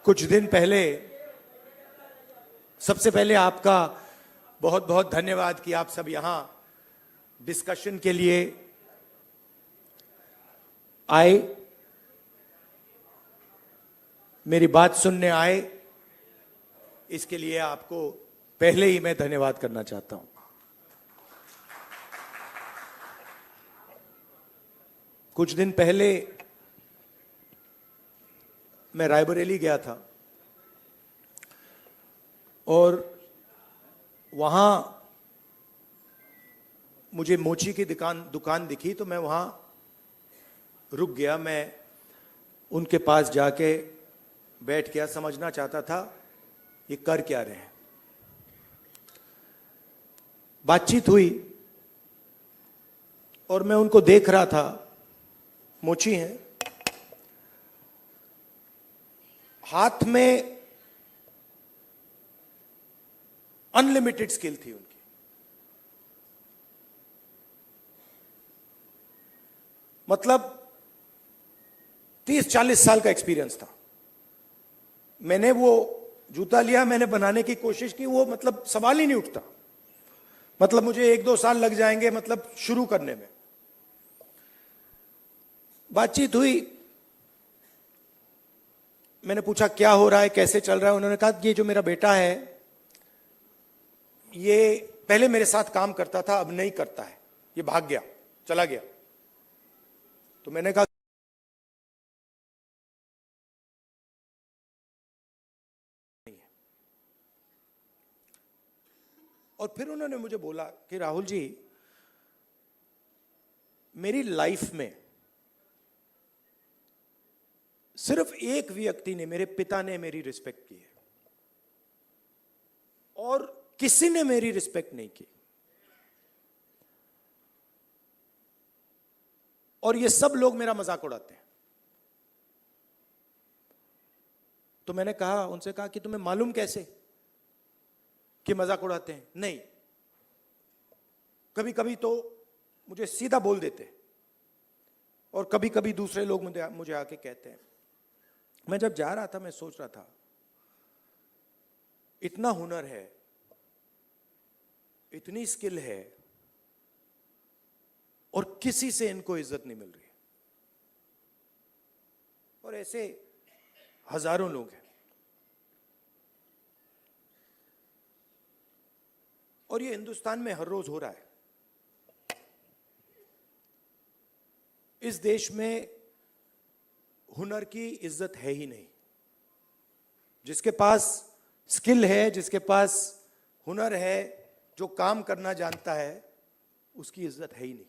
कुछ दिन पहले, सबसे पहले आपका बहुत बहुत धन्यवाद कि आप सब यहां डिस्कशन के लिए आए, मेरी बात सुनने आए। इसके लिए आपको पहले ही मैं धन्यवाद करना चाहता हूं। कुछ दिन पहले मैं रायबरेली गया था और वहां मुझे मोची की दुकान दिखी, तो मैं वहां रुक गया। मैं उनके पास जाके बैठ गया, समझना चाहता था ये कर क्या रहे हैं। बातचीत हुई और मैं उनको देख रहा था। मोची हैं, हाथ में अनलिमिटेड स्किल थी उनकी। मतलब 30-40 साल का एक्सपीरियंस था। मैंने वो जूता लिया, मैंने बनाने की कोशिश की, वो मतलब सवाल ही नहीं उठता। मतलब मुझे 1-2 साल लग जाएंगे मतलब शुरू करने में। बातचीत हुई, मैंने पूछा क्या हो रहा है, कैसे चल रहा है। उन्होंने कहा ये जो मेरा बेटा है ये पहले मेरे साथ काम करता था, अब नहीं करता है, ये भाग गया, चला गया। तो मैंने कहा और फिर उन्होंने मुझे बोला कि राहुल जी, मेरी लाइफ में सिर्फ एक व्यक्ति ने, मेरे पिता ने मेरी रिस्पेक्ट की है और किसी ने मेरी रिस्पेक्ट नहीं की। और ये सब लोग मेरा मजाक उड़ाते हैं। तो मैंने कहा, उनसे कहा कि तुम्हें मालूम कैसे कि मजाक उड़ाते हैं? नहीं, कभी कभी तो मुझे सीधा बोल देते और कभी कभी दूसरे लोग मुझे आके कहते हैं। मैं जब जा रहा था मैं सोच रहा था, इतना हुनर है, इतनी स्किल है और किसी से इनको इज्जत नहीं मिल रही। और ऐसे हजारों लोग हैं। और ये हिंदुस्तान में हर रोज हो रहा है। इस देश में हुनर की इज्जत है ही नहीं। जिसके पास स्किल है, जिसके पास हुनर है, जो काम करना जानता है, उसकी इज्जत है ही नहीं।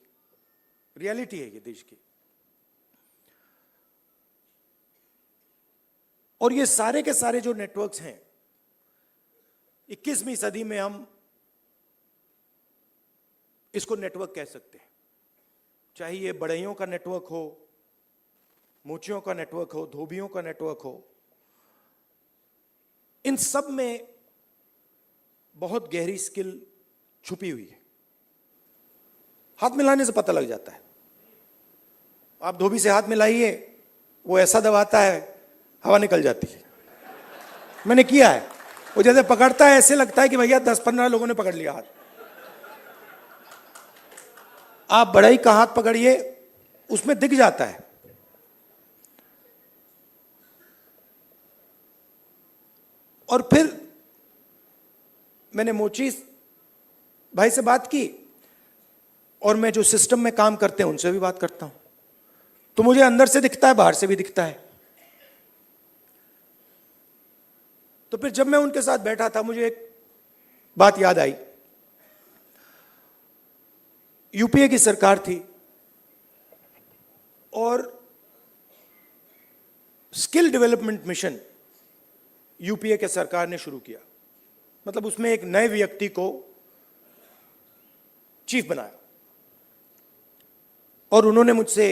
रियलिटी है ये देश की। और ये सारे के सारे जो नेटवर्क्स हैं, 21वीं सदी में हम इसको नेटवर्क कह सकते हैं। चाहे ये बढ़इयों का नेटवर्क हो, मोचियों का नेटवर्क हो, धोबियों का नेटवर्क हो, इन सब में बहुत गहरी स्किल छुपी हुई है। हाथ मिलाने से पता लग जाता है। आप धोबी से हाथ मिलाइए, वो ऐसा दबाता है हवा निकल जाती है। मैंने किया है। वो जैसे पकड़ता है ऐसे लगता है कि भैया 10-15 लोगों ने पकड़ लिया हाथ। आप बढ़ई का हाथ पकड़िए, उसमें दिख जाता है। और फिर मैंने मोची भाई से बात की और मैं जो सिस्टम में काम करते हैं उनसे भी बात करता हूं, तो मुझे अंदर से दिखता है, बाहर से भी दिखता है। तो फिर जब मैं उनके साथ बैठा था, मुझे एक बात याद आई। यूपीए की सरकार थी और स्किल डेवलपमेंट मिशन यूपीए के सरकार ने शुरू किया। मतलब उसमें एक नए व्यक्ति को चीफ बनाया और उन्होंने मुझसे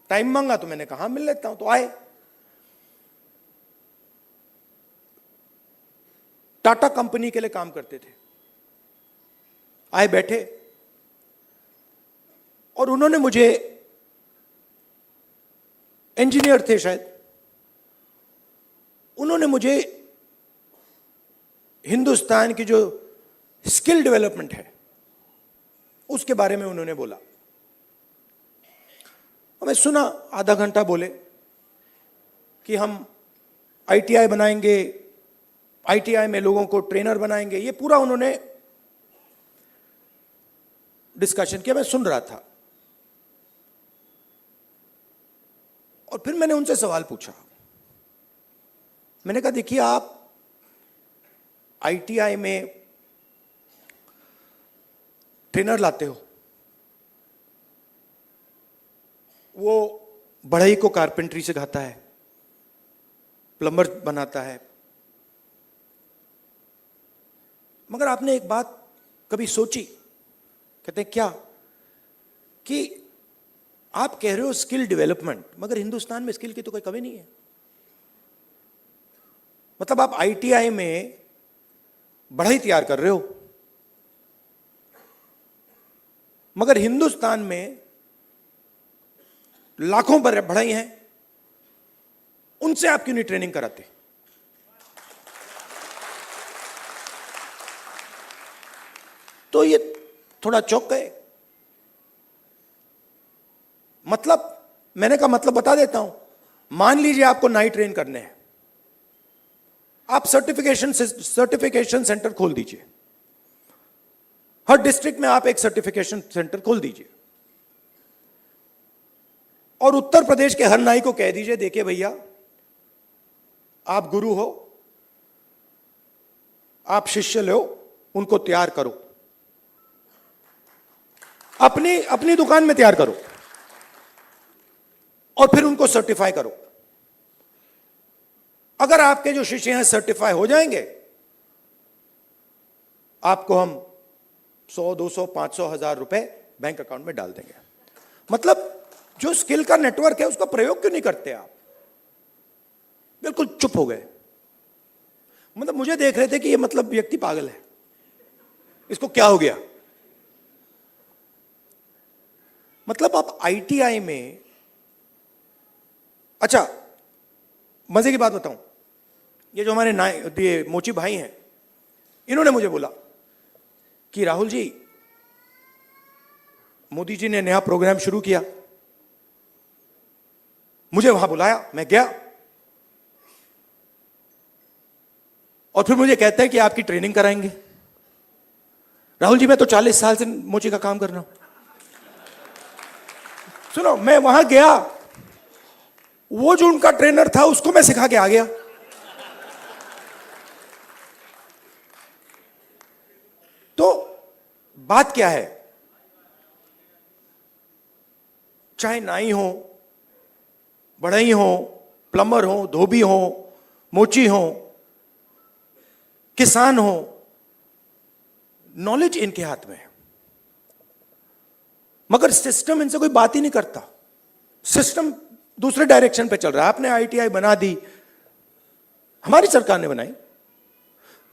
टाइम मांगा, तो मैंने कहा मिल लेता हूं। तो आए। टाटा कंपनी के लिए काम करते थे। आए, बैठे और उन्होंने मुझे, इंजीनियर थे शायद, उन्होंने मुझे हिंदुस्तान की जो स्किल डेवलपमेंट है उसके बारे में उन्होंने बोला। और मैं सुना, आधा घंटा बोले कि हम आईटीआई बनाएंगे, आईटीआई में लोगों को ट्रेनर बनाएंगे, ये पूरा उन्होंने डिस्कशन किया। मैं सुन रहा था और फिर मैंने उनसे सवाल पूछा। मैंने कहा देखिए, आप आईटीआई में ट्रेनर लाते हो, वो बढ़ई को कारपेंट्री सिखाता है, प्लम्बर बनाता है, मगर आपने एक बात कभी सोची? कहते हैं क्या? कि आप कह रहे हो स्किल डेवलपमेंट, मगर हिंदुस्तान में स्किल की तो कोई कमी नहीं है। मतलब आप आईटीआई में बढ़ई तैयार कर रहे हो, मगर हिंदुस्तान में लाखों बढ़ई हैं, उनसे आप क्यों नहीं ट्रेनिंग कराते? तो ये थोड़ा चौंक गए। मतलब मैंने कहा मतलब बता देता हूं। मान लीजिए आपको नाई ट्रेन करने हैं, आप सर्टिफिकेशन सेंटर खोल दीजिए। हर डिस्ट्रिक्ट में आप एक सर्टिफिकेशन सेंटर खोल दीजिए और उत्तर प्रदेश के हर नाई को कह दीजिए, देखिए भैया, आप गुरु हो, आप शिष्य लो, उनको तैयार करो, अपनी दुकान में तैयार करो और फिर उनको सर्टिफाई करो। अगर आपके जो शिष्य हैं सर्टिफाई हो जाएंगे, आपको हम 100, 200, 500, 1000 रुपए बैंक अकाउंट में डाल देंगे। मतलब जो स्किल का नेटवर्क है उसका प्रयोग क्यों नहीं करते आप? बिल्कुल चुप हो गए। मतलब मुझे देख रहे थे कि ये मतलब व्यक्ति पागल है, इसको क्या हो गया? मतलब आप आईटीआई में, अच्छा मजे की बात बताऊं, ये जो हमारे ये मोची भाई हैं, इन्होंने मुझे बोला कि राहुल जी, मोदी जी ने नया प्रोग्राम शुरू किया, मुझे वहां बुलाया, मैं गया और फिर मुझे कहते हैं कि आपकी ट्रेनिंग कराएंगे। राहुल जी, मैं तो 40 साल से मोची का काम कर रहा हूं। सुनो, मैं वहां गया, वो जो उनका ट्रेनर था उसको मैं सिखा के आ गया। तो बात क्या है? चाहे नाई हो, बढ़ई हो, प्लम्बर हो, धोबी हो, मोची हो, किसान हो, नॉलेज इनके हाथ में है, मगर सिस्टम इनसे कोई बात ही नहीं करता। सिस्टम दूसरे डायरेक्शन पे चल रहा है। आपने आईटीआई बना दी, हमारी सरकार ने बनाई,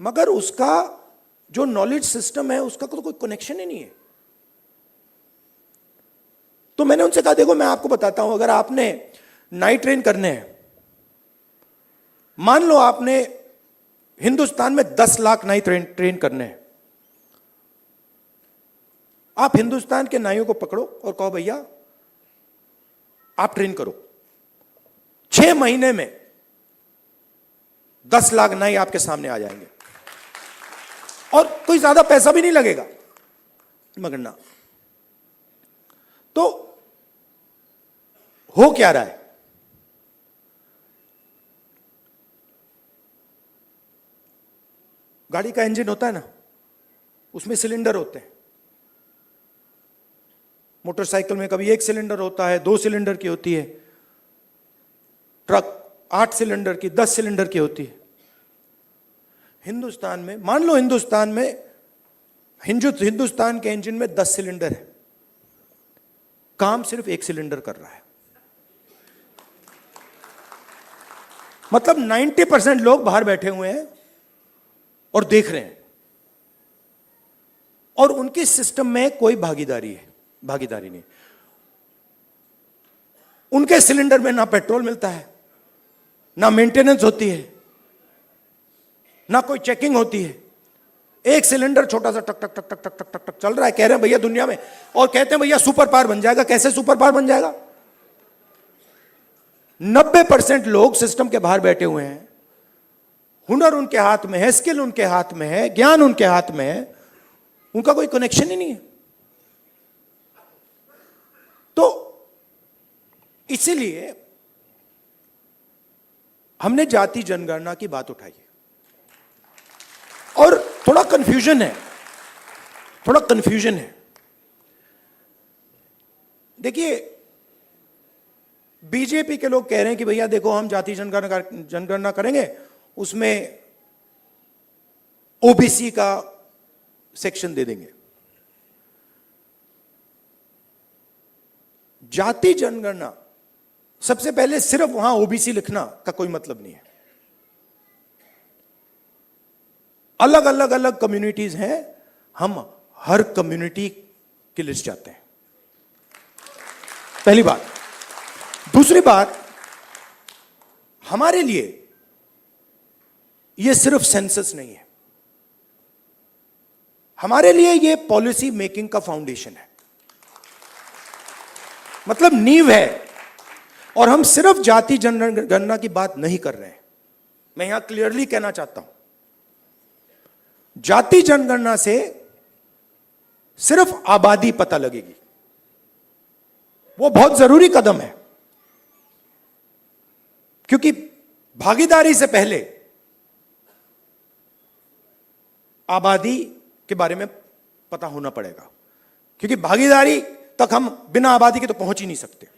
मगर उसका जो नॉलेज सिस्टम है उसका तो कोई कनेक्शन ही नहीं है। तो मैंने उनसे कहा, देखो मैं आपको बताता हूं, अगर आपने नाई ट्रेन करने हैं, मान लो आपने हिंदुस्तान में 10 लाख नाई ट्रेन करने हैं, आप हिंदुस्तान के नाइयों को पकड़ो और कहो भैया आप ट्रेन करो, 6 महीने में 10 लाख नाई आपके सामने आ जाएंगे और कोई ज्यादा पैसा भी नहीं लगेगा, मगर ना। तो हो क्या रहा है? गाड़ी का इंजन होता है ना, उसमें सिलेंडर होते हैं। मोटरसाइकिल में कभी 1 सिलेंडर होता है, 2 सिलेंडर की होती है, ट्रक 8 सिलेंडर की, 10 सिलेंडर की होती है। हिंदुस्तान में मान लो हिंदुस्तान के इंजन में 10 सिलेंडर है, काम सिर्फ 1 सिलेंडर कर रहा है। मतलब 90% लोग बाहर बैठे हुए हैं और देख रहे हैं, और उनके सिस्टम में कोई भागीदारी नहीं। उनके सिलेंडर में ना पेट्रोल मिलता है, ना मेंटेनेंस होती है, ना कोई चेकिंग होती है, एक सिलेंडर छोटा सा टक टक टक टक टक टक टक टक चल रहा है, कह रहे हैं भैया दुनिया में, और कहते हैं भैया सुपर पावर बन जाएगा। कैसे सुपर पावर बन जाएगा? 90% लोग सिस्टम के बाहर बैठे हुए हैं, हुनर उनके हाथ में है, स्किल उनके हाथ में है, ज्ञान उनके हाथ में है, उनका कोई कनेक्शन ही नहीं है। तो इसीलिए हमने जाति जनगणना की बात उठाई है, और थोड़ा कंफ्यूजन है। देखिए, बीजेपी के लोग कह रहे हैं कि भैया देखो हम जाति जनगणना करेंगे, उसमें ओबीसी का सेक्शन दे देंगे। जाति जनगणना, सबसे पहले सिर्फ वहां ओबीसी लिखना का कोई मतलब नहीं है। अलग अलग कम्युनिटीज हैं, हम हर कम्युनिटी की लिस्ट चाहते हैं, पहली बात। दूसरी बात, हमारे लिए यह सिर्फ सेंसस नहीं है, हमारे लिए यह पॉलिसी मेकिंग का फाउंडेशन है, मतलब नींव है। और हम सिर्फ जाति जनगणना की बात नहीं कर रहे हैं, मैं यहां क्लियरली कहना चाहता हूं, जाति जनगणना से सिर्फ आबादी पता लगेगी, वो बहुत जरूरी कदम है, क्योंकि भागीदारी से पहले आबादी के बारे में पता होना पड़ेगा, क्योंकि भागीदारी तक हम बिना आबादी के तो पहुंच ही नहीं सकते।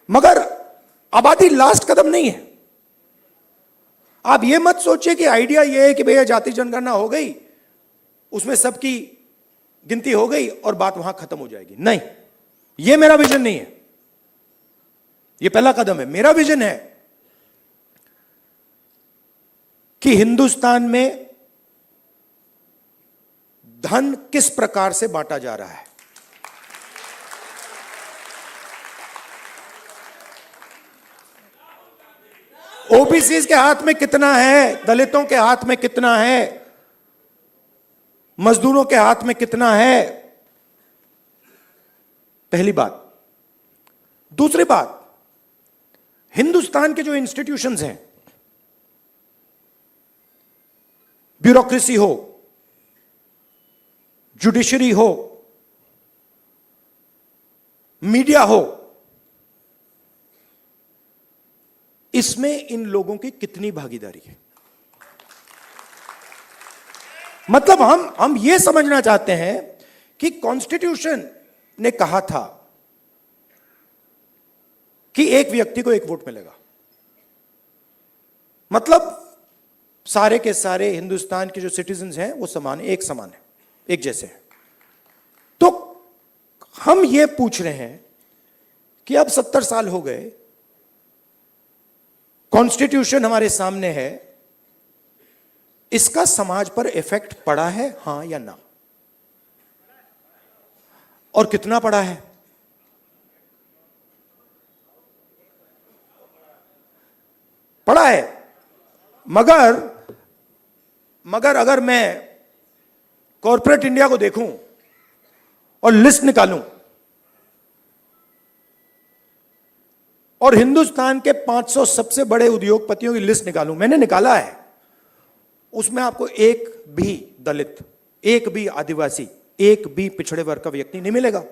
मगर आबादी लास्ट कदम नहीं है। आप यह मत सोचिए कि आइडिया यह है कि भैया जाति जनगणना हो गई, उसमें सबकी गिनती हो गई और बात वहां खत्म हो जाएगी। नहीं, यह मेरा विजन नहीं है, यह पहला कदम है। मेरा विजन है कि हिंदुस्तान में धन किस प्रकार से बांटा जा रहा है, ओबीसी के हाथ में कितना है, दलितों के हाथ में कितना है, मजदूरों के हाथ में कितना है, पहली बात। दूसरी बात, हिंदुस्तान के जो इंस्टीट्यूशंस हैं, ब्यूरोक्रेसी हो, जुडिशरी हो, मीडिया हो, इसमें इन लोगों की कितनी भागीदारी है? मतलब हम यह समझना चाहते हैं कि कॉन्स्टिट्यूशन ने कहा था कि एक व्यक्ति को एक वोट मिलेगा, मतलब सारे के सारे हिंदुस्तान के जो सिटीजन्स हैं वो समान है, एक जैसे हैं। तो हम ये पूछ रहे हैं कि अब 70 साल हो गए, कॉन्स्टिट्यूशन हमारे सामने है, इसका समाज पर इफेक्ट पड़ा है, हां या ना? और कितना पड़ा है? पड़ा है। मगर अगर मैं कॉर्पोरेट इंडिया को देखूं और लिस्ट निकालूं और हिंदुस्तान के 500 सबसे बड़े उद्योगपतियों की लिस्ट निकालूं, मैंने निकाला है, उसमें आपको एक भी दलित, एक भी आदिवासी, एक भी पिछड़े वर्ग का व्यक्ति नहीं मिलेगा।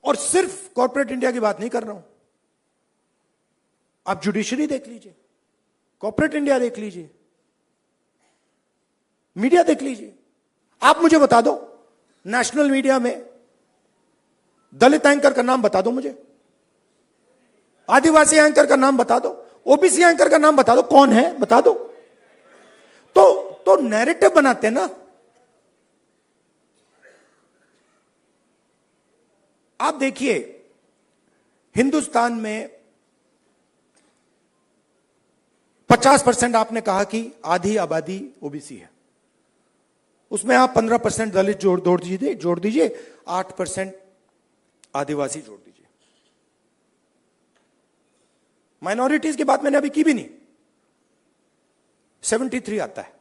और सिर्फ कॉर्पोरेट इंडिया की बात नहीं कर रहा हूं, आप जुडिशरी देख लीजिए, कॉर्पोरेट इंडिया देख लीजिए, मीडिया देख लीजिए। आप मुझे बता दो, नेशनल मीडिया में दलित एंकर का नाम बता दो मुझे, आदिवासी एंकर का नाम बता दो, ओबीसी एंकर का नाम बता दो, कौन है बता दो। तो नैरेटिव बनाते हैं ना। आप देखिए, हिंदुस्तान में 50% आपने कहा कि आधी आबादी ओबीसी है, उसमें आप 15% दलित जोड़ दीजिए, 8% आदिवासी जोड़ दीजिए। माइनॉरिटीज की बात मैंने अभी की भी नहीं। 73 आता है।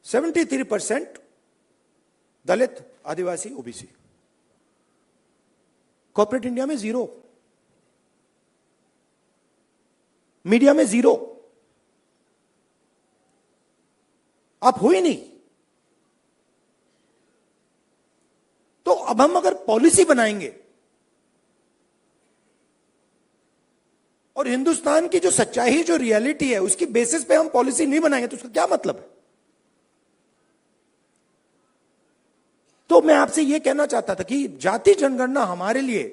73% दलित, आदिवासी, ओबीसी। कॉर्पोरेट इंडिया में 0, मीडिया में 0। आप हो ही नहीं। तो अब हम अगर पॉलिसी बनाएंगे और हिंदुस्तान की जो सच्चाई, जो रियलिटी है, उसकी बेसिस पे हम पॉलिसी नहीं बनाएंगे तो उसका क्या मतलब है? तो मैं आपसे यह कहना चाहता था कि जाति जनगणना हमारे लिए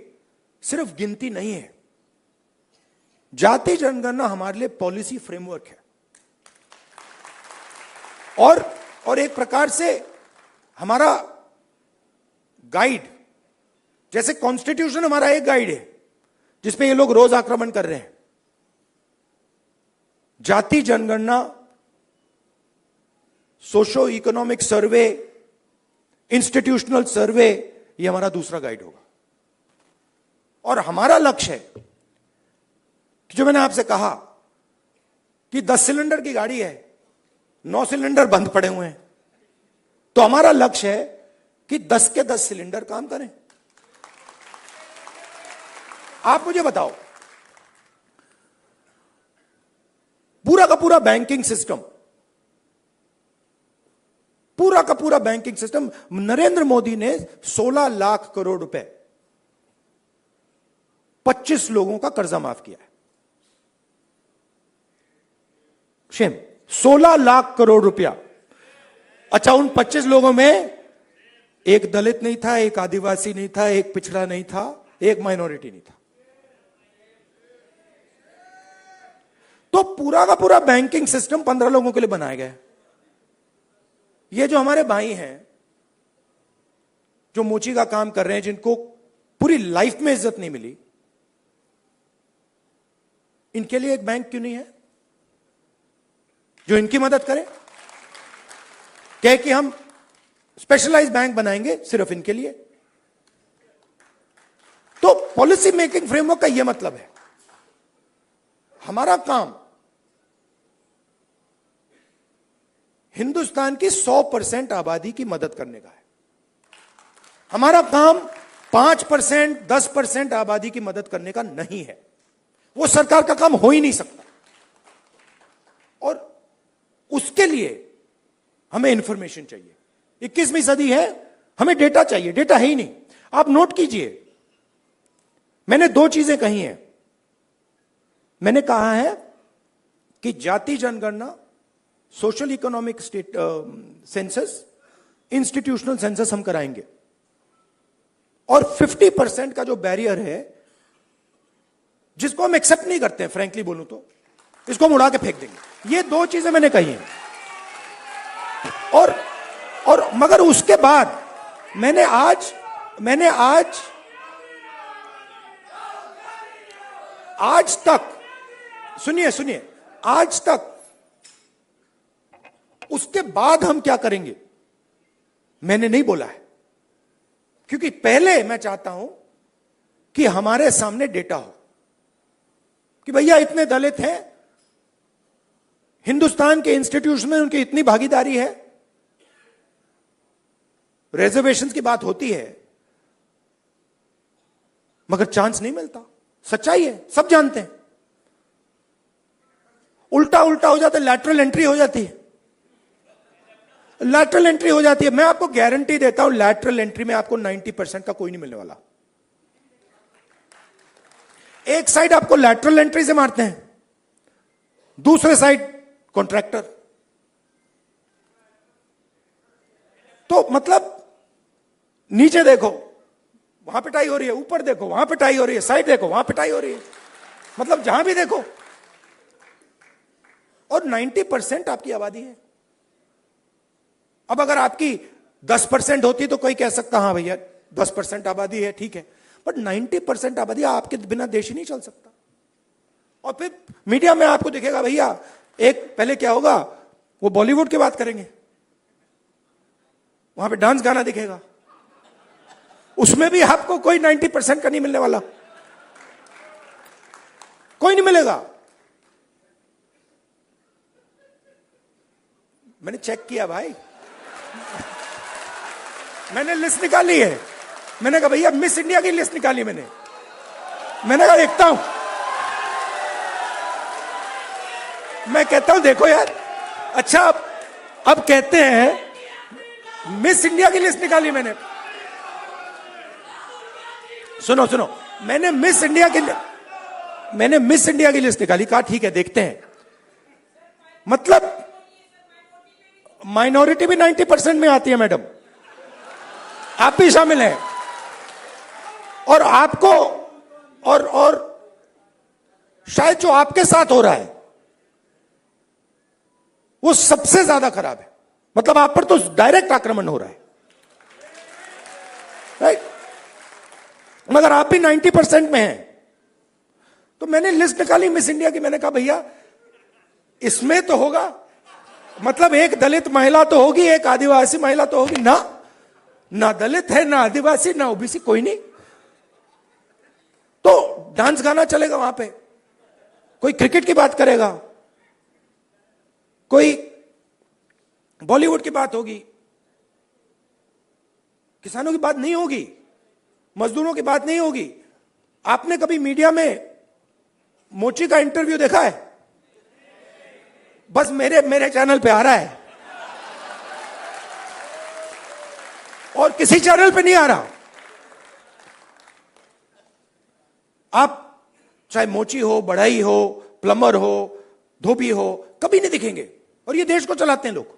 सिर्फ गिनती नहीं है, जाति जनगणना हमारे लिए पॉलिसी फ्रेमवर्क है और एक प्रकार से हमारा गाइड। जैसे कॉन्स्टिट्यूशन हमारा एक गाइड है जिसपे ये लोग रोज आक्रमण कर रहे हैं, जाति जनगणना, सोशो इकोनॉमिक सर्वे, इंस्टीट्यूशनल सर्वे, ये हमारा दूसरा गाइड होगा। और हमारा लक्ष्य है कि जो मैंने आपसे कहा कि 10 सिलेंडर की गाड़ी है, 9 सिलेंडर बंद पड़े हुए हैं, तो हमारा लक्ष्य है कि 10 के 10 सिलेंडर काम करें। आप मुझे बताओ, पूरा का पूरा बैंकिंग सिस्टम, पूरा का पूरा बैंकिंग सिस्टम, नरेंद्र मोदी ने 16 लाख करोड़ रुपए 25 लोगों का कर्जा माफ किया है। शेम, 16 लाख करोड़ रुपया। अच्छा, उन 25 लोगों में एक दलित नहीं था, एक आदिवासी नहीं था, एक पिछड़ा नहीं था, एक माइनॉरिटी नहीं था। तो पूरा का पूरा बैंकिंग सिस्टम 15 लोगों के लिए बनाया गया है। ये जो हमारे भाई हैं जो मोची का काम कर रहे हैं, जिनको पूरी लाइफ में इज्जत नहीं मिली, इनके लिए एक बैंक क्यों नहीं है जो इनकी मदद करे? कहे कि हम स्पेशलाइज्ड बैंक बनाएंगे सिर्फ इनके लिए। तो पॉलिसी मेकिंग फ्रेमवर्क का यह मतलब है, हमारा काम हिंदुस्तान की 100% आबादी की मदद करने का है। हमारा काम 5%, 10% आबादी की मदद करने का नहीं है। वो सरकार का काम हो ही नहीं सकता। और उसके लिए हमें इंफॉर्मेशन चाहिए। 21वीं सदी है, हमें डेटा चाहिए। डेटा है ही नहीं। आप नोट कीजिए, मैंने 2 चीजें कही हैं। मैंने कहा है कि जाति जनगणना, social economic state census, institutional census हम कराएंगे। और 50% का जो बैरियर है, जिसको हम एक्सेप्ट नहीं करते हैं, फ्रैंकली बोलूं तो इसको हम उड़ा के फेंक देंगे। ये 2 चीजें मैंने कही हैं। और मगर उसके बाद मैंने आज तक, सुनिए, आज तक उसके बाद हम क्या करेंगे मैंने नहीं बोला है, क्योंकि पहले मैं चाहता हूं कि हमारे सामने डेटा हो कि भैया इतने दलित हैं, हिंदुस्तान के इंस्टीट्यूशन में उनकी इतनी भागीदारी है। रिजर्वेशन की बात होती है मगर चांस नहीं मिलता। सच्चाई है, सब जानते हैं। उल्टा हो जाता है, लैटरल एंट्री हो जाती है। लैटरल एंट्री हो जाती है। मैं आपको गारंटी देता हूं, लैटरल एंट्री में आपको 90% का कोई नहीं मिलने वाला। एक साइड आपको लैटरल एंट्री से मारते हैं, दूसरे साइड कॉन्ट्रैक्टर। तो मतलब नीचे देखो वहां पिटाई हो रही है, ऊपर देखो वहां पिटाई हो रही है, साइड देखो वहां पिटाई हो रही है, मतलब जहां भी देखो। और 90% आपकी आबादी है। अब अगर आपकी 10% होती तो कोई कह सकता हाँ भैया 10% आबादी है, ठीक है, बट 90% आबादी, आपके बिना देश ही नहीं चल सकता। और फिर मीडिया में आपको दिखेगा भैया, एक पहले क्या होगा, वो बॉलीवुड की बात करेंगे, वहां पे डांस गाना दिखेगा, उसमें भी आपको कोई 90% का नहीं मिलने वाला। कोई नहीं मिलेगा। मैंने चेक किया भाई, मैंने लिस्ट निकाली है। मैंने कहा भैया मिस इंडिया की लिस्ट निकाली मैंने कहा देखता हूं। मैं कहता हूं देखो यार, अच्छा अब कहते हैं मिस इंडिया की लिस्ट निकाली मैंने। सुनो सुनो, मैंने मिस इंडिया की लिस्ट निकाली। कहा ठीक है देखते हैं। मतलब माइनॉरिटी भी 90% में आती है मैडम, आप भी शामिल हैं। और आपको और शायद जो आपके साथ हो रहा है वो सबसे ज्यादा खराब है। मतलब आप पर तो डायरेक्ट आक्रमण हो रहा है, राइट? मगर आप भी 90% में हैं। तो मैंने लिस्ट निकाली मिस इंडिया की। मैंने कहा भैया इसमें तो होगा, मतलब एक दलित महिला तो होगी, एक आदिवासी महिला तो होगी ना दलित है, ना आदिवासी, ना ओबीसी, कोई नहीं। तो डांस गाना चलेगा वहां पे, कोई क्रिकेट की बात करेगा, कोई बॉलीवुड की बात होगी, किसानों की बात नहीं होगी, मजदूरों की बात नहीं होगी। आपने कभी मीडिया में मोची का इंटरव्यू देखा है? बस मेरे चैनल पे आ रहा है और किसी चैनल पे नहीं आ रहा। आप चाहे मोची हो, बढ़ई हो, प्लम्बर हो, धोबी हो, कभी नहीं दिखेंगे। और ये देश को चलाते हैं लोग।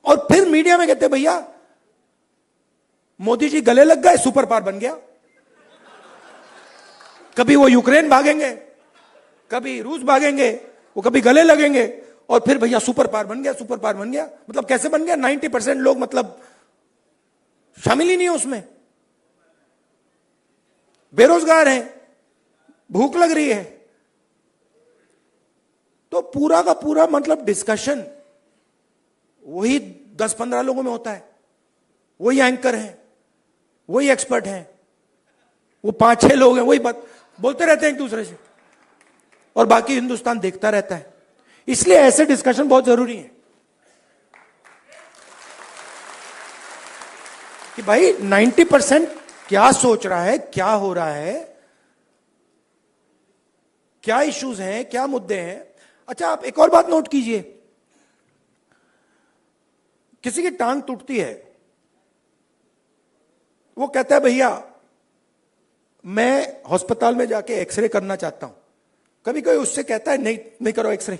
और फिर मीडिया में कहते हैं भैया मोदी जी गले लग गए, सुपर पावर बन गया। कभी वो यूक्रेन भागेंगे, कभी रूस भागेंगे, वो कभी गले लगेंगे और फिर भैया सुपर पावर बन गया, सुपर पावर बन गया। मतलब कैसे बन गया? 90% लोग मतलब शामिल ही नहीं है उसमें, बेरोजगार हैं, भूख लग रही है। तो पूरा का पूरा मतलब डिस्कशन वही 10-15 लोगों में होता है। वही एंकर हैं, वही एक्सपर्ट हैं, वो 5-6 लोग हैं, वही बात बोलते रहते हैं एक दूसरे से, और बाकी हिंदुस्तान देखता रहता है। इसलिए ऐसे डिस्कशन बहुत जरूरी है कि भाई 90% क्या सोच रहा है, क्या हो रहा है, क्या इश्यूज हैं, क्या मुद्दे हैं। अच्छा आप एक और बात नोट कीजिए, किसी की टांग टूटती है, वो कहता है भैया मैं अस्पताल में जाके एक्सरे करना चाहता हूं। कभी कोई उससे कहता है नहीं करो एक्सरे?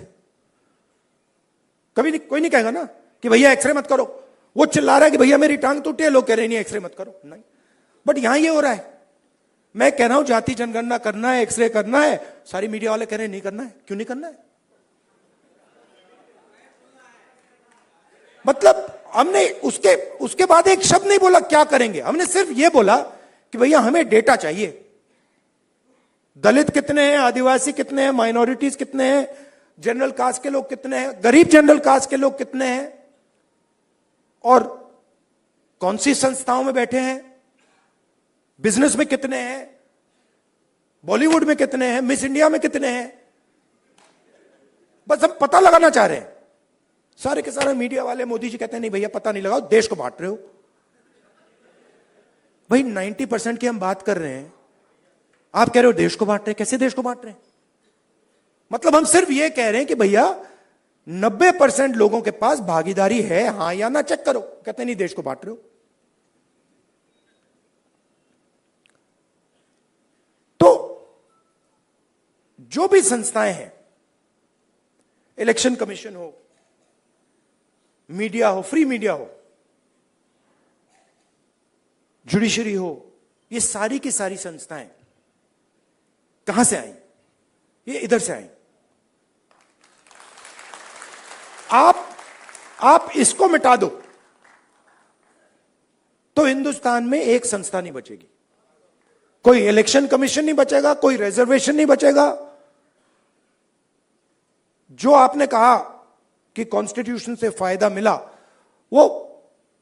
कभी नहीं, कोई नहीं कहेगा ना कि भैया एक्सरे मत करो। वो चिल्ला रहा है कि भैया मेरी टांग टूटी है, लोग कह रहे नहीं एक्सरे मत करो, नहीं। बट यहां ये हो रहा है, मैं कह रहा हूं जाति जनगणना करना है, एक्सरे करना है, सारी मीडिया वाले कह रहे हैं नहीं करना है। क्यों नहीं करना है? मतलब हमने उसके बाद एक शब्द नहीं बोला क्या करेंगे, हमने सिर्फ यह बोला कि भैया हमें डेटा चाहिए। दलित कितने हैं, आदिवासी कितने हैं, माइनॉरिटीज कितने हैं, जनरल कास्ट के लोग कितने हैं, गरीब जनरल कास्ट के लोग कितने हैं, और कौन सी संस्थाओं में बैठे हैं, बिजनेस में कितने हैं, बॉलीवुड में कितने हैं, मिस इंडिया में कितने हैं। बस हम पता लगाना चाह रहे हैं। सारे के सारे मीडिया वाले, मोदी जी कहते हैं नहीं भैया पता नहीं लगाओ, देश को बांट रहे हो। भाई 90% की हम बात कर रहे हैं, आप कह रहे हो देश को बांट रहे हैं। कैसे देश को बांट रहे हैं? मतलब हम सिर्फ ये कह रहे हैं कि भैया 90% लोगों के पास भागीदारी है, हां या ना, चेक करो। कहते हैं नहीं देश को बांट रहे हो। तो जो भी संस्थाएं हैं, इलेक्शन कमीशन हो, मीडिया हो, फ्री मीडिया हो, जुडिशरी हो, ये सारी की सारी संस्थाएं कहां से आई? ये इधर से आई। आप इसको मिटा दो तो हिंदुस्तान में एक संस्था नहीं बचेगी। कोई इलेक्शन कमीशन नहीं बचेगा, कोई रिजर्वेशन नहीं बचेगा। जो आपने कहा कि कॉन्स्टिट्यूशन से फायदा मिला, वो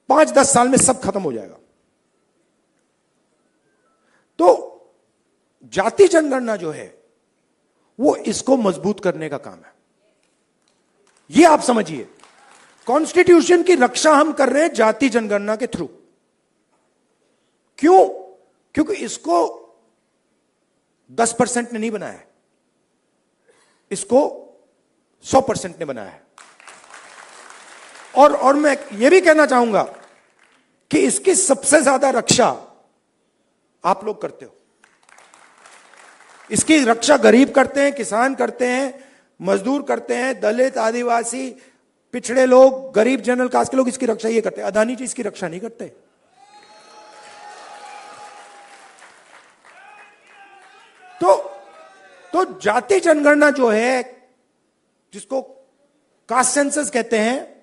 5-10 साल में सब खत्म हो जाएगा। तो जाति जनगणना जो है वो इसको मजबूत करने का काम है। ये आप समझिए, कॉन्स्टिट्यूशन की रक्षा हम कर रहे हैं जाति जनगणना के थ्रू। क्यों? क्योंकि इसको 10% ने नहीं बनाया है, इसको 100% ने बनाया है। और मैं यह भी कहना चाहूंगा कि इसकी सबसे ज्यादा रक्षा आप लोग करते हो। इसकी रक्षा गरीब करते हैं, किसान करते हैं, मजदूर करते हैं, दलित, आदिवासी, पिछड़े लोग, गरीब, जनरल कास्ट के लोग इसकी रक्षा ये करते हैं। अदानी जी इसकी रक्षा नहीं करते। तो जाति जनगणना जो है, जिसको कास्ट सेंसस कहते हैं,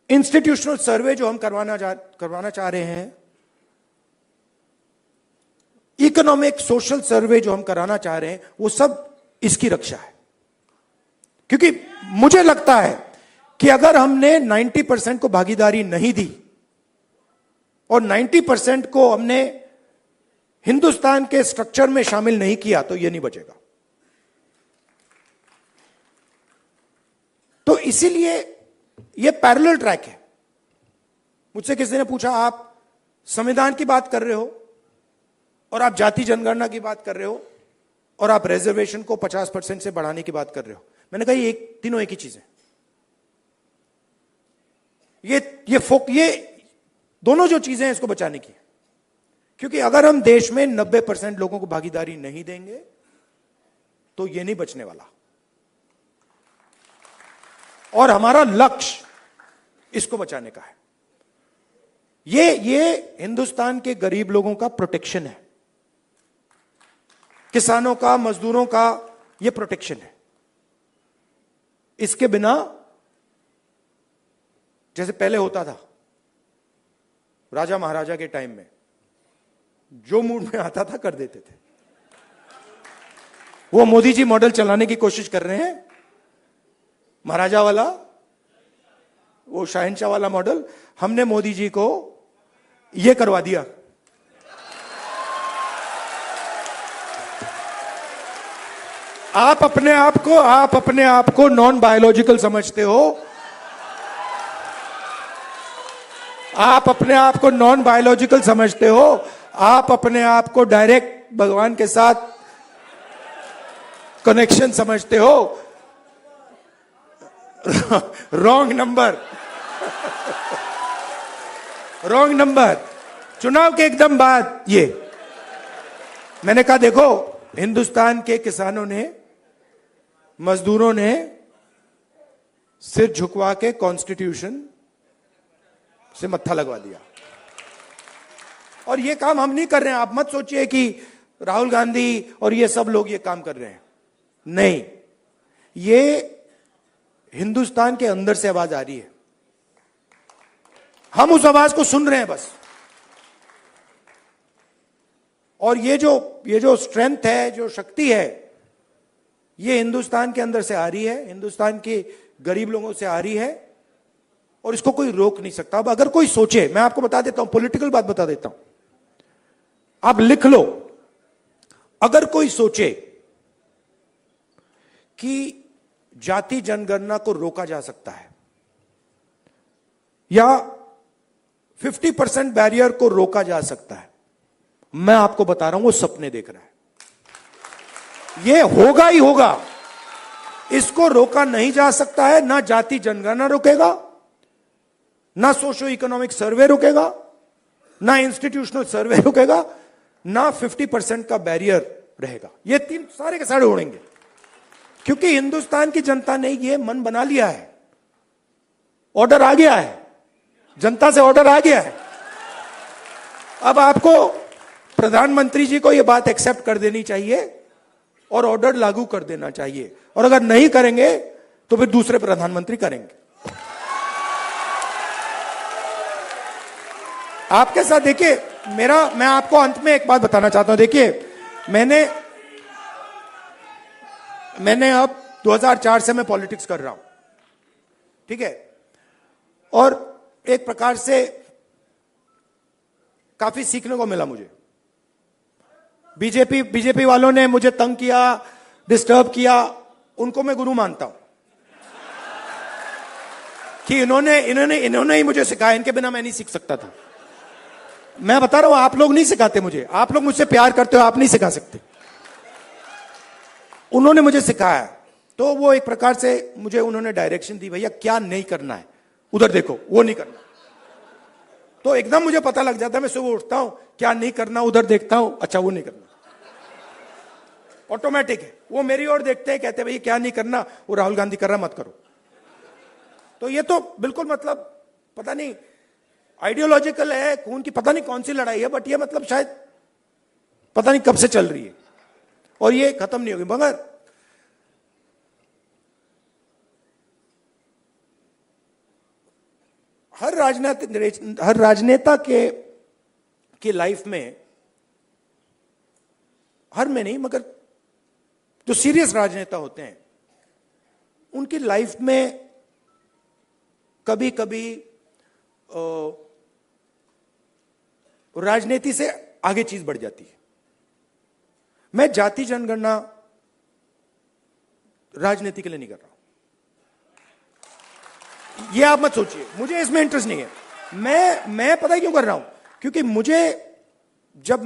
इंस्टीट्यूशनल सर्वे जो हम करवाना चाह रहे हैं, इकोनॉमिक सोशल सर्वे जो हम कराना चाह रहे हैं, वो सब इसकी रक्षा है। क्योंकि मुझे लगता है कि अगर हमने 90% को भागीदारी नहीं दी और 90% को हमने हिंदुस्तान के स्ट्रक्चर में शामिल नहीं किया, तो यह नहीं बचेगा। तो इसीलिए यह पैरेलल ट्रैक है। मुझसे किसी ने पूछा, आप संविधान की बात कर रहे हो और आप जाति जनगणना की बात कर रहे हो और आप रिजर्वेशन को 50% से बढ़ाने की बात कर रहे हो। मैंने कहा ये तीनों एक ही चीज है। ये दोनों जो चीजें हैं इसको बचाने की है। क्योंकि अगर हम देश में 90% लोगों को भागीदारी नहीं देंगे तो ये नहीं बचने वाला। और हमारा लक्ष्य इसको बचाने का है। ये हिंदुस्तान के गरीब लोगों का प्रोटेक्शन है, किसानों का, मजदूरों का ये प्रोटेक्शन है। इसके बिना, जैसे पहले होता था राजा महाराजा के टाइम में, जो मूड में आता था कर देते थे। वो मोदी जी मॉडल चलाने की कोशिश कर रहे हैं, महाराजा वाला, वो शहंशाह वाला मॉडल। हमने मोदी जी को ये करवा दिया। आप अपने आप को नॉन बायोलॉजिकल समझते हो। आप अपने आप को नॉन बायोलॉजिकल समझते हो। आप अपने आप को डायरेक्ट भगवान के साथ कनेक्शन समझते हो। Wrong number. Wrong number. चुनाव के एकदम बाद ये मैंने कहा, देखो हिंदुस्तान के किसानों ने, मजदूरों ने सिर झुकवा के कॉन्स्टिट्यूशन से मत्था लगवा दिया। और ये काम हम नहीं कर रहे हैं। आप मत सोचिए कि राहुल गांधी और ये सब लोग ये काम कर रहे हैं। नहीं, ये हिंदुस्तान के अंदर से आवाज आ रही है। हम उस आवाज को सुन रहे हैं बस। और ये जो स्ट्रेंथ है, जो शक्ति है, ये हिंदुस्तान के अंदर से आ रही है, हिंदुस्तान के गरीब लोगों से आ रही है, और इसको कोई रोक नहीं सकता। अब अगर कोई सोचे, मैं आपको बता देता हूं, पॉलिटिकल बात बता देता हूं, आप लिख लो। अगर कोई सोचे कि जाति जनगणना को रोका जा सकता है या 50% बैरियर को रोका जा सकता है, मैं आपको बता रहा हूं, वो सपने देख रहा है। ये होगा ही होगा। इसको रोका नहीं जा सकता है। ना जाति जनगणना रोकेगा, ना सोशो इकोनॉमिक सर्वे रुकेगा, ना इंस्टीट्यूशनल सर्वे रुकेगा, ना 50% का बैरियर रहेगा। ये तीन सारे के सारे उड़ेंगे। क्योंकि हिंदुस्तान की जनता ने ये मन बना लिया है। ऑर्डर आ गया है, जनता से ऑर्डर आ गया है। अब आपको, प्रधानमंत्री जी को यह बात एक्सेप्ट कर देनी चाहिए और ऑर्डर लागू कर देना चाहिए। और अगर नहीं करेंगे तो फिर दूसरे प्रधानमंत्री करेंगे। आपके साथ देखिए, मैं आपको अंत में एक बात बताना चाहता हूं। देखिए, मैंने अब 2004 से मैं पॉलिटिक्स कर रहा हूं, ठीक है, और एक प्रकार से काफी सीखने को मिला मुझे। बीजेपी वालों ने मुझे तंग किया, डिस्टर्ब किया, उनको मैं गुरु मानता हूं कि इन्होंने ही मुझे सिखाया, इनके बिना मैं नहीं सीख सकता था। मैं बता रहा हूं, आप लोग नहीं सिखाते मुझे, आप लोग मुझसे प्यार करते हो, आप नहीं सिखा सकते। उन्होंने मुझे सिखाया, तो वो एक प्रकार से मुझे उन्होंने डायरेक्शन दी, भैया क्या नहीं करना है, उधर देखो, वो नहीं करना। तो एकदम मुझे पता लग जाता है, मैं सुबह उठता हूं, क्या नहीं करना, उधर देखता हूं, अच्छा वो नहीं करना, ऑटोमेटिक है। वो मेरी ओर देखते हैं, कहते हैं भैया क्या नहीं करना, वो राहुल गांधी कर रहा, मत करो। तो ये तो बिल्कुल मतलब पता नहीं आइडियोलॉजिकल है, खून की पता नहीं कौन सी लड़ाई है, बट ये मतलब शायद पता नहीं कब से चल रही है और ये खत्म नहीं होगी। मगर हर राजनेता के लाइफ में, हर में नहीं मगर जो सीरियस राजनेता होते हैं उनकी लाइफ में कभी कभी राजनीति से आगे चीज बढ़ जाती है। मैं जाति जनगणना राजनीति के लिए नहीं कर रहा हूं, ये आप मत सोचिए, मुझे इसमें इंटरेस्ट नहीं है। मैं पता है क्यों कर रहा हूं, क्योंकि मुझे जब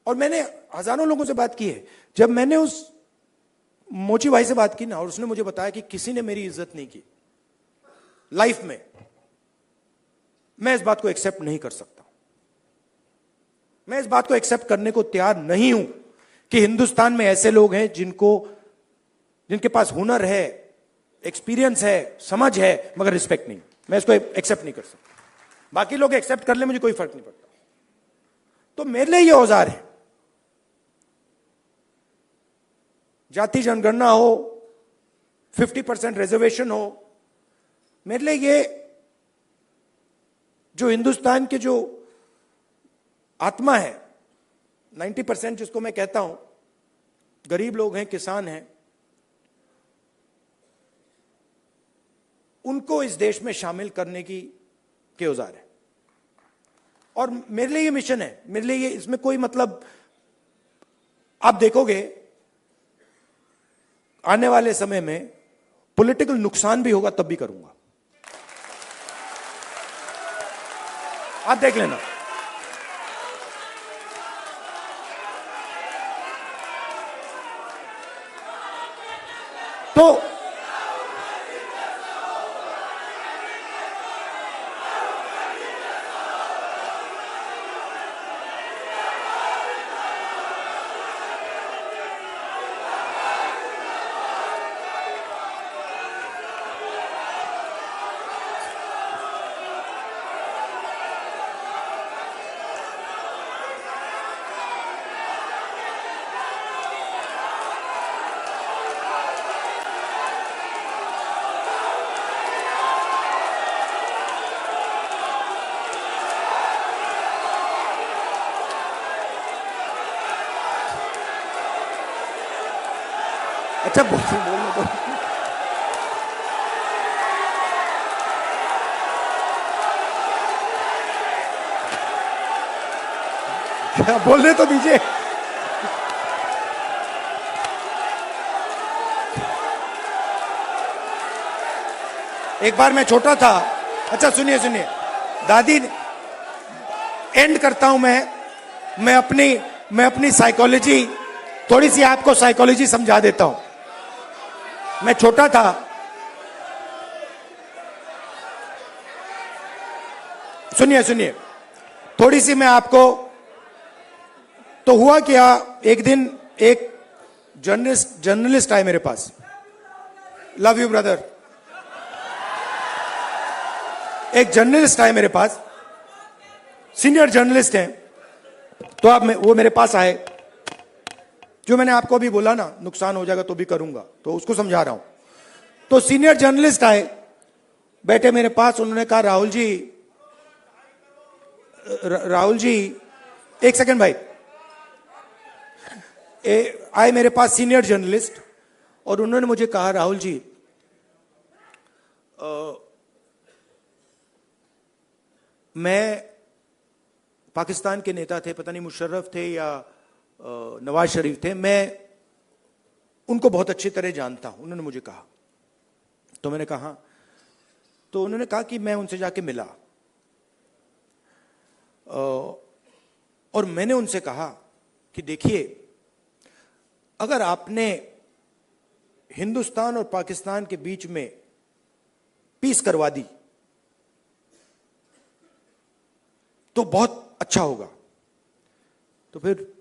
मैंने हजारों लोगों से बात की है, जब मैंने उस मोची भाई से बात की ना और उसने मुझे बताया कि किसी ने मेरी इज्जत नहीं की लाइफ में, मैं इस बात को एक्सेप्ट नहीं कर सकता। मैं इस बात को एक्सेप्ट करने को तैयार नहीं हूं कि हिंदुस्तान में ऐसे लोग हैं जिनके पास हुनर है, एक्सपीरियंस है, समझ है, मगर रिस्पेक्ट नहीं। मैं इसको एक्सेप्ट नहीं कर सकता। बाकी लोग एक्सेप्ट कर ले, मुझे कोई फर्क नहीं पड़ता। तो मेरे लिए ये औजार है, जाति जनगणना हो, 50% रिजर्वेशन हो, मेरे लिए ये जो हिंदुस्तान के जो आत्मा है, 90% जिसको मैं कहता हूं, गरीब लोग हैं, किसान हैं, उनको इस देश में शामिल करने के औजार है। और मेरे लिए ये मिशन है, मेरे लिए ये, इसमें कोई मतलब, आप देखोगे आने वाले समय में पॉलिटिकल नुकसान भी होगा तब भी करूंगा, आप देख लेना। तो अच्छा बोलने दो। क्या बोलने तो दीजिए। एक बार मैं छोटा था, अच्छा सुनिए दादी, एंड करता हूं मैं अपनी साइकोलॉजी, थोड़ी सी आपको साइकोलॉजी समझा देता हूं। मैं छोटा था, सुनिए थोड़ी सी मैं आपको, तो हुआ क्या, एक दिन एक जर्नलिस्ट आए मेरे पास, लव यू ब्रदर, एक जर्नलिस्ट आए मेरे पास, सीनियर जर्नलिस्ट हैं, तो वो मेरे पास आए, जो मैंने आपको अभी बोला ना, नुकसान हो जाएगा तो भी करूंगा, तो उसको समझा रहा हूं। तो सीनियर जर्नलिस्ट आए, बैठे मेरे पास, उन्होंने कहा राहुल जी, एक सेकंड भाई, आए मेरे पास सीनियर जर्नलिस्ट और उन्होंने मुझे कहा राहुल जी, मैं पाकिस्तान के नेता थे, पता नहीं मुशर्रफ थे या नवाज शरीफ थे, मैं उनको बहुत अच्छी तरह जानता हूं। उन्होंने मुझे कहा, तो मैंने कहा, तो उन्होंने कहा कि मैं उनसे जाके मिला और मैंने उनसे कहा कि देखिए, अगर आपने हिंदुस्तान और पाकिस्तान के बीच में पीस करवा दी तो बहुत अच्छा होगा। तो फिर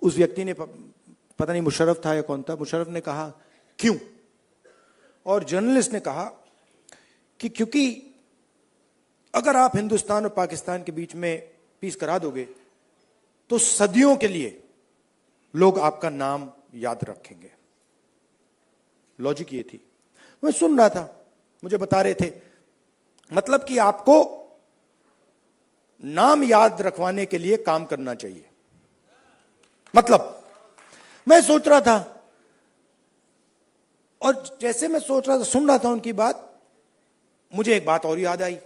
उस व्यक्ति ने, पता नहीं मुशर्रफ था या कौन था, मुशर्रफ ने कहा क्यों? और जर्नलिस्ट ने कहा कि क्योंकि अगर आप हिंदुस्तान और पाकिस्तान के बीच में पीस करा दोगे तो सदियों के लिए लोग आपका नाम याद रखेंगे। लॉजिक ये थी। मैं सुन रहा था, मुझे बता रहे थे, मतलब कि आपको नाम याद रखवाने के लिए काम करना चाहिए। मतलब मैं सोच रहा था, और जैसे मैं सोच रहा था, सुन रहा था उनकी बात, मुझे एक बात और याद आई।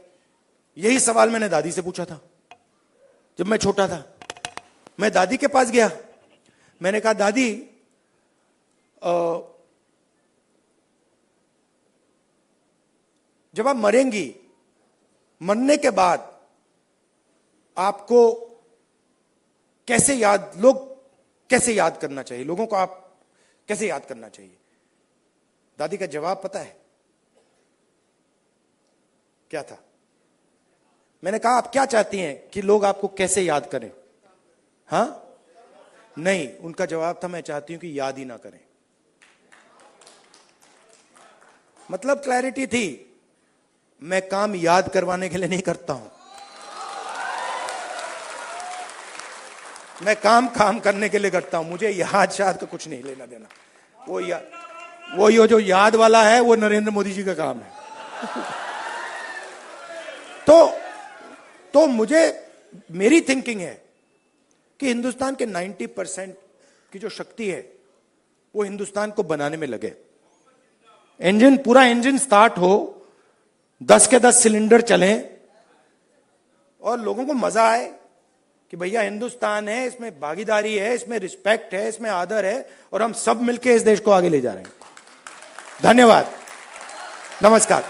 यही सवाल मैंने दादी से पूछा था जब मैं छोटा था। मैं दादी के पास गया, मैंने कहा दादी, जब आप मरेंगी, मरने के बाद आपको कैसे याद, लोग कैसे याद करना चाहिए, लोगों को आप कैसे याद करना चाहिए? दादी का जवाब पता है क्या था? मैंने कहा आप क्या चाहती हैं कि लोग आपको कैसे याद करें? हां, नहीं, उनका जवाब था मैं चाहती हूं कि याद ही ना करें। मतलब क्लैरिटी थी, मैं काम याद करवाने के लिए नहीं करता हूं, मैं काम करने के लिए करता हूं। मुझे याद शाद का कुछ नहीं लेना देना। वो ये जो याद वाला है वो नरेंद्र मोदी जी का काम है। तो मुझे, मेरी थिंकिंग है कि हिंदुस्तान के 90% की जो शक्ति है वो हिंदुस्तान को बनाने में लगे। इंजन, पूरा इंजन स्टार्ट हो, 10 के 10 सिलेंडर चलें और लोगों को मजा आए कि भैया हिंदुस्तान है, इसमें भागीदारी है, इसमें रिस्पेक्ट है, इसमें आदर है, और हम सब मिलकर इस देश को आगे ले जा रहे हैं। धन्यवाद, नमस्कार।